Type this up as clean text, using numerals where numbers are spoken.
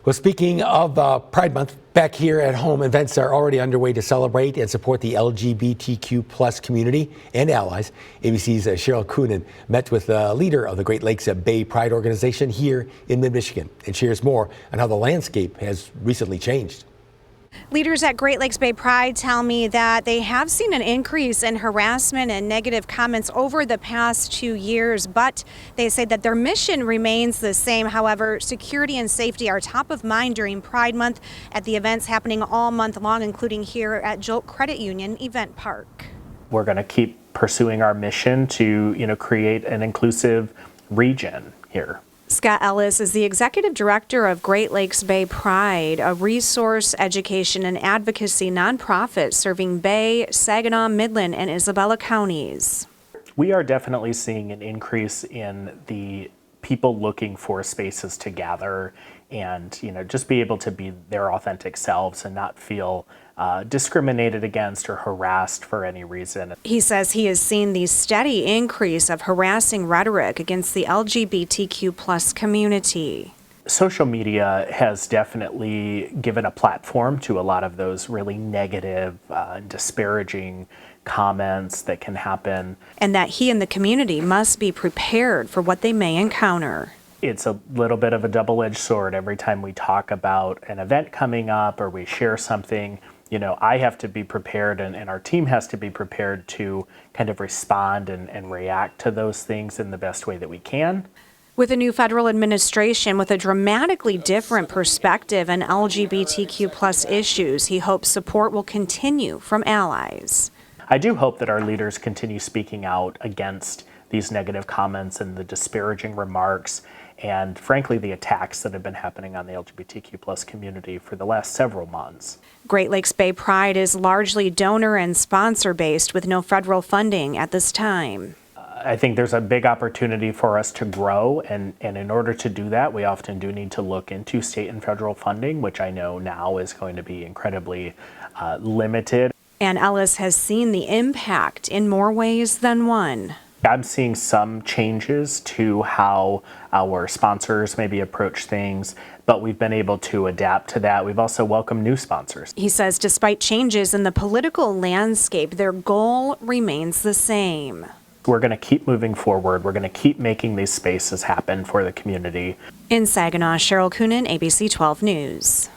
Well, speaking of Pride Month, back here at home, events are already underway to celebrate and support the LGBTQ plus community and allies. ABC's Cheryl Coonan met with the leader of the Great Lakes Bay Pride organization here in mid-Michigan and shares more on how the landscape has recently changed. Leaders at Great Lakes Bay Pride tell me that they have seen an increase in harassment and negative comments over the past 2 years, but they say that their mission remains the same. However, security and safety are top of mind during Pride Month at the events happening all month long, including here at Jolt Credit Union Event Park. We're going to keep pursuing our mission to, create an inclusive region here. Scott Ellis is the executive director of Great Lakes Bay Pride, a resource, education, and advocacy nonprofit serving Bay, Saginaw, Midland, and Isabella counties. We are definitely seeing an increase in the people looking for spaces to gather and just be able to be their authentic selves and not feel discriminated against or harassed for any reason. He says he has seen the steady increase of harassing rhetoric against the LGBTQ plus community. Social media has definitely given a platform to a lot of those really negative, disparaging comments that can happen. And that he and the community must be prepared for what they may encounter. It's a little bit of a double-edged sword. Every time we talk about an event coming up or we share something, I have to be prepared and our team has to be prepared to kind of respond and react to those things in the best way that we can. With a new federal administration with a dramatically different perspective on LGBTQ plus issues, he hopes support will continue from allies. I do hope that our leaders continue speaking out against these negative comments and the disparaging remarks and frankly the attacks that have been happening on the LGBTQ plus community for the last several months. Great Lakes Bay Pride is largely donor and sponsor based with no federal funding at this time. I think there's a big opportunity for us to grow, and in order to do that, we often do need to look into state and federal funding, which I know now is going to be incredibly limited. And Ellis has seen the impact in more ways than one. I'm seeing some changes to how our sponsors maybe approach things, but we've been able to adapt to that. We've also welcomed new sponsors. He says despite changes in the political landscape, their goal remains the same. We're going to keep moving forward. We're going to keep making these spaces happen for the community. In Saginaw, Cheryl Coonan, ABC 12 News.